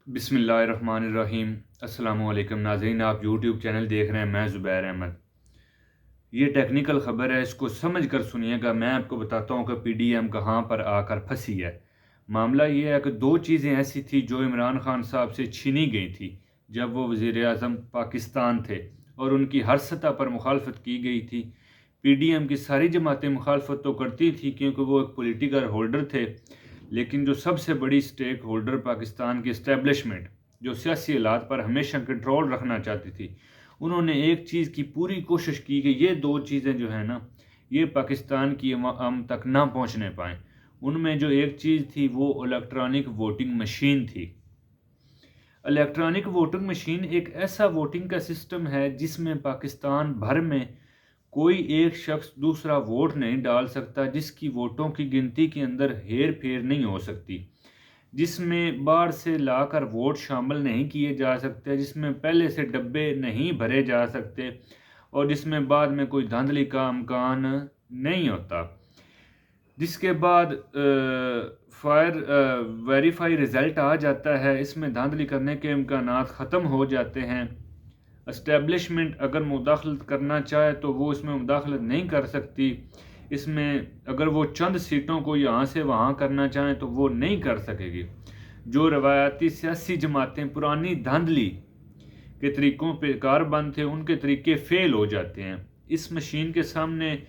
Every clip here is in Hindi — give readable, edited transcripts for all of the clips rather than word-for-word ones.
बिस्मिल्लाहिर्रहमानिर्रहीम। अस्सलामुअलैकुम नाज़रीन, आप यूट्यूब चैनल देख रहे हैं। मैं ज़ुबैर अहमद। ये टेक्निकल ख़बर है, इसको समझ कर सुनिएगा। मैं आपको बताता हूँ कि पीडीएम कहाँ पर आकर फंसी है। मामला ये है कि दो चीज़ें ऐसी थी जो इमरान खान साहब से छीनी गई थी जब वो वज़ीर आज़म पाकिस्तान थे, और उनकी हर सतह पर मुखालफत की गई थी। पीडीएम की सारी जमातें मुखालफत तो करती थी क्योंकि वो एक पॉलिटिकल होल्डर थे, लेकिन जो सबसे बड़ी स्टेक होल्डर पाकिस्तान की इस्टेब्लिशमेंट, जो सियासी हालात पर हमेशा कंट्रोल रखना चाहती थी, उन्होंने एक चीज़ की पूरी कोशिश की कि ये दो चीज़ें जो है ना, ये पाकिस्तान की आवाम तक ना पहुंचने पाएँ। उनमें जो एक चीज़ थी वो इलेक्ट्रॉनिक वोटिंग मशीन थी। इलेक्ट्रॉनिक वोटिंग मशीन एक ऐसा वोटिंग का सिस्टम है जिसमें पाकिस्तान भर में कोई एक शख्स दूसरा वोट नहीं डाल सकता, जिसकी वोटों की गिनती के अंदर हेर फेर नहीं हो सकती, जिसमें बाहर से लाकर वोट शामिल नहीं किए जा सकते, जिसमें पहले से डब्बे नहीं भरे जा सकते, और जिसमें बाद में कोई धांधली का इम्कान नहीं होता। जिसके बाद वेरीफाई रिज़ल्ट आ जाता है, इसमें धांधली करने के इम्कानात ख़त्म हो जाते हैं। इस्टेब्लिशमेंट अगर मुदाखलत करना चाहे तो वो इसमें मुदाखलत नहीं कर सकती। इसमें अगर वो चंद सीटों को यहाँ से वहाँ करना चाहें तो वो नहीं कर सकेगी। जो रवायाती सियासी जमातें पुरानी धांधली के तरीक़ों पे कारबंद थे, उनके तरीके फ़ेल हो जाते हैं इस मशीन के सामने।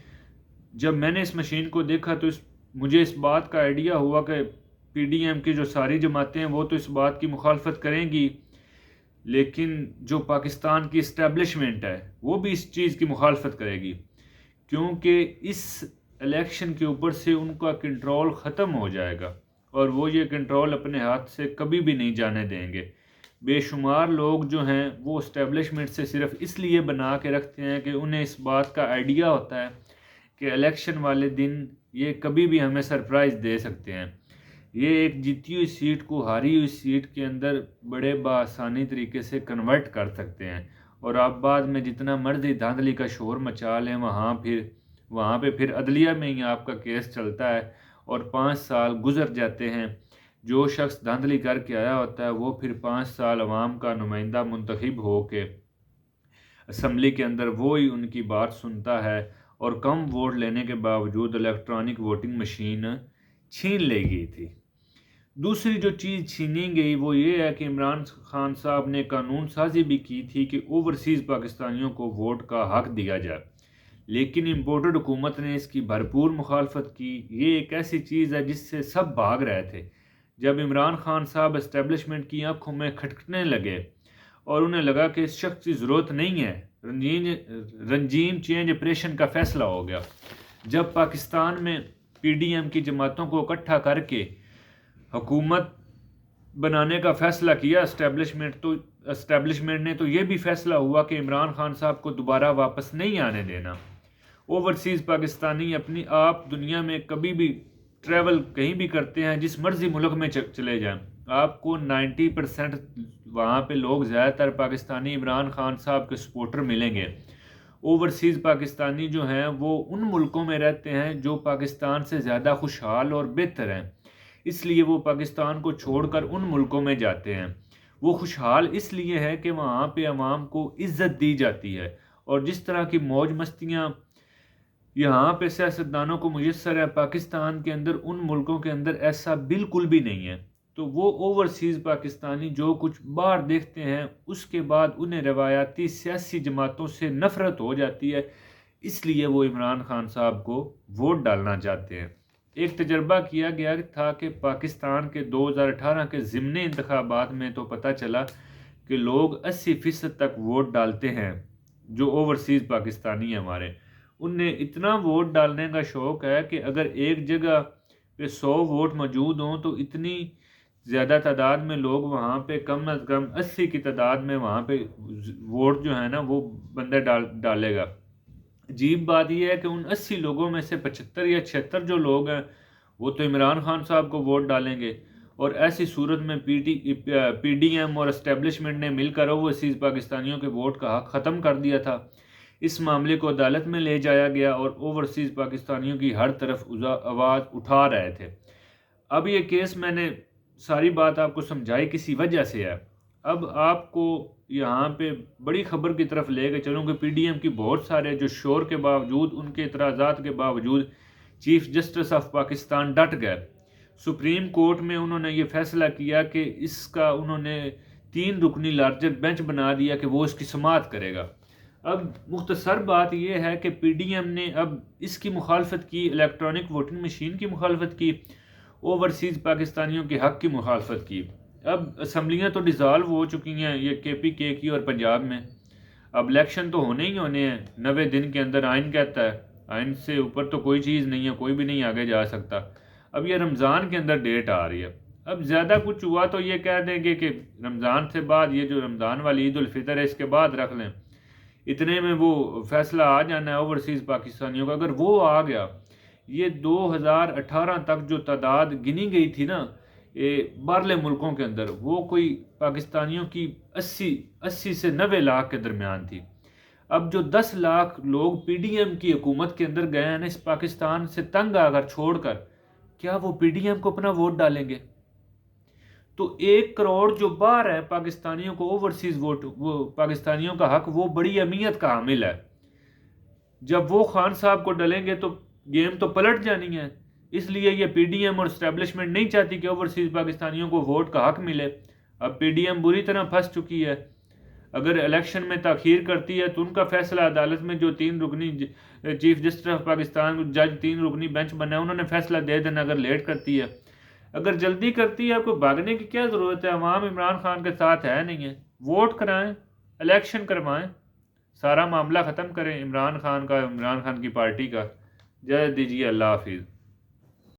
जब मैंने इस मशीन को देखा तो मुझे इस बात का आइडिया हुआ कि पीडीएम की जो सारी जमातें हैं वो तो इस बात की मुखालफत करेंगी, लेकिन जो पाकिस्तान की इस्टेब्लिशमेंट है वो भी इस चीज़ की मुखालफत करेगी, क्योंकि इस इलेक्शन के ऊपर से उनका कंट्रोल ख़त्म हो जाएगा और वो ये कंट्रोल अपने हाथ से कभी भी नहीं जाने देंगे। बेशुमार लोग जो हैं वो इस्टेब्लिशमेंट से सिर्फ इसलिए बना के रखते हैं कि उन्हें इस बात का आइडिया होता है कि इलेक्शन वाले दिन ये कभी भी हमें सरप्राइज़ दे सकते हैं। ये एक जीती हुई सीट को हारी हुई सीट के अंदर बड़े बआसानी तरीके से कन्वर्ट कर सकते हैं, और आप बाद में जितना मर्जी धांधली का शोर मचा लें, वहाँ पे फिर अदलिया में ही आपका केस चलता है और 5 साल गुजर जाते हैं। जो शख्स धांधली करके आया होता है वो फिर 5 साल अवाम का नुमाइंदा मुंतखब हो के असम्बली के अंदर वो ही उनकी बात सुनता है, और कम वोट लेने के बावजूद इलेक्ट्रॉनिक वोटिंग मशीन छीन ली गई थी। दूसरी जो चीज़ छीनी गई वो ये है कि इमरान खान साहब ने कानून साजी भी की थी कि ओवरसीज़ पाकिस्तानियों को वोट का हक दिया जाए, लेकिन इम्पोर्टेड हुकूमत ने इसकी भरपूर मुखालफत की। ये एक ऐसी चीज़ है जिससे सब भाग रहे थे। जब इमरान खान साहब इस्टेब्लिशमेंट की आंखों में खटकने लगे और उन्हें लगा कि इस शख्स की ज़रूरत नहीं है, रंजीम चेंज ऑपरेशन का फैसला हो गया। जब पाकिस्तान में पीडीएम की जमातों को इकट्ठा करके हुकूमत बनाने का फ़ैसला किया इस्टेब्लिशमेंट ने, तो ये भी फ़ैसला हुआ कि इमरान खान साहब को दोबारा वापस नहीं आने देना। ओवरसीज़ पाकिस्तानी अपनी आप दुनिया में कभी भी ट्रैवल कहीं भी करते हैं, जिस मर्ज़ी मुल्क में चले जाएं, आपको 90% वहाँ पे लोग ज़्यादातर पाकिस्तानी इमरान खान साहब के सपोर्टर मिलेंगे। ओवरसीज़ पाकिस्तानी जो हैं वो उन मुल्कों में रहते हैं जो पाकिस्तान से ज़्यादा खुशहाल और बेहतर हैं, इसलिए वो पाकिस्तान को छोड़कर उन मुल्कों में जाते हैं। वो खुशहाल इसलिए है कि वहाँ पे अवाम को इज़्ज़त दी जाती है, और जिस तरह की मौज मस्तियाँ यहाँ पे सियासतदानों को मुयस्सर है, पाकिस्तान के अंदर उन मुल्कों के अंदर ऐसा बिल्कुल भी नहीं है। तो वो ओवरसीज़ पाकिस्तानी जो कुछ बाहर देखते हैं उसके बाद उन्हें रवायाती सियासी जमातों से नफ़रत हो जाती है, इसलिए वो इमरान खान साहब को वोट डालना चाहते हैं। एक तजर्बा किया गया था कि पाकिस्तान के 2018 के ज़िमनी इंतखाबात में तो पता चला कि लोग 80% तक वोट डालते हैं। जो ओवरसीज़ पाकिस्तानी हैं हमारे, उन्हें इतना वोट डालने का शौक़ है कि अगर एक जगह पे 100 वोट मौजूद हों तो इतनी ज़्यादा तादाद में लोग वहाँ पे कम अज़ कम 80 की तादाद में वहाँ पे वोट जो है ना वो बंदा डालेगा। अजीब बात यह है कि उन 80 लोगों में से 75 या 76 जो लोग हैं वो तो इमरान खान साहब को वोट डालेंगे, और ऐसी सूरत में पीडीएम और इस्टेब्लिशमेंट ने मिलकर ओवरसीज़ पाकिस्तानियों के वोट का हक ख़त्म कर दिया था। इस मामले को अदालत में ले जाया गया और ओवरसीज़ पाकिस्तानियों की हर तरफ आवाज़ उठा रहे थे। अब ये केस मैंने सारी बात आपको समझाई किसी वजह से है। अब आपको यहाँ पे बड़ी खबर की तरफ लेके चलूँ कि पीडीएम की बहुत सारे जो शोर के बावजूद, उनके इतराज़ात के बावजूद चीफ जस्टिस ऑफ पाकिस्तान डट गए। सुप्रीम कोर्ट में उन्होंने ये फैसला किया कि इसका उन्होंने 3 रुकनी लार्जर बेंच बना दिया कि वो इसकी समाअत करेगा। अब मुख्तसर बात यह है कि पीडीएम ने अब इसकी मुखालफत की, इलेक्ट्रॉनिक वोटिंग मशीन की मुखालफत की, ओवरसीज़ पाकिस्तानियों के हक़ की मुखालफत की। अब असम्बलियाँ तो डिज़ाल्व हो चुकी हैं, ये KPK की और पंजाब में। अब इलेक्शन तो होने ही होने हैं 90 दिन के अंदर, आइन कहता है। आइन से ऊपर तो कोई चीज़ नहीं है, कोई भी नहीं आगे जा सकता। अब ये रमज़ान के अंदर डेट आ रही है। अब ज़्यादा कुछ हुआ तो ये कह देंगे कि रमज़ान से बाद, ये जो रमज़ान वाली ईद उल फितर है इसके बाद रख लें, इतने में वो फैसला आ जाना है ओवरसीज़ पाकिस्तानियों का। अगर वो आ गया, ये 2018 तक जो तादाद गिनी गई थी ना बाहरले मुल्कों के अंदर, वो कोई पाकिस्तानियों की 80 से 90 लाख के दरमियान थी। अब जो 10 लाख लोग पीडीएम की हुकूमत के अंदर गए हैं ना, इस पाकिस्तान से तंग आकर छोड़कर, क्या वो पीडीएम को अपना वोट डालेंगे? तो 1 करोड़ जो बाहर है पाकिस्तानियों को ओवरसीज़ वोट, वो पाकिस्तानियों का हक, वो बड़ी अहमियत का हामिल है। जब वो खान साहब को डलेंगे तो गेम तो पलट जानी है। इसलिए ये पीडीएम और इस्टेब्लिशमेंट नहीं चाहती कि ओवरसीज़ पाकिस्तानियों को वोट का हक मिले। अब पीडीएम बुरी तरह फंस चुकी है। अगर इलेक्शन में ताखीर करती है तो उनका फैसला अदालत में, जो 3 रुकनी चीफ जस्टिस ऑफ पाकिस्तान जज 3 रुकनी बेंच बना है, उन्होंने फैसला दे देना अगर लेट करती है। अगर जल्दी करती है, आपको भागने की क्या ज़रूरत है? अवाम इमरान खान के साथ है नहीं है। वोट कराएं, इलेक्शन करवाएं, सारा मामला ख़त्म करें इमरान खान का, इमरान खान की पार्टी का। जय दीजिए। अल्लाह हाफिज़।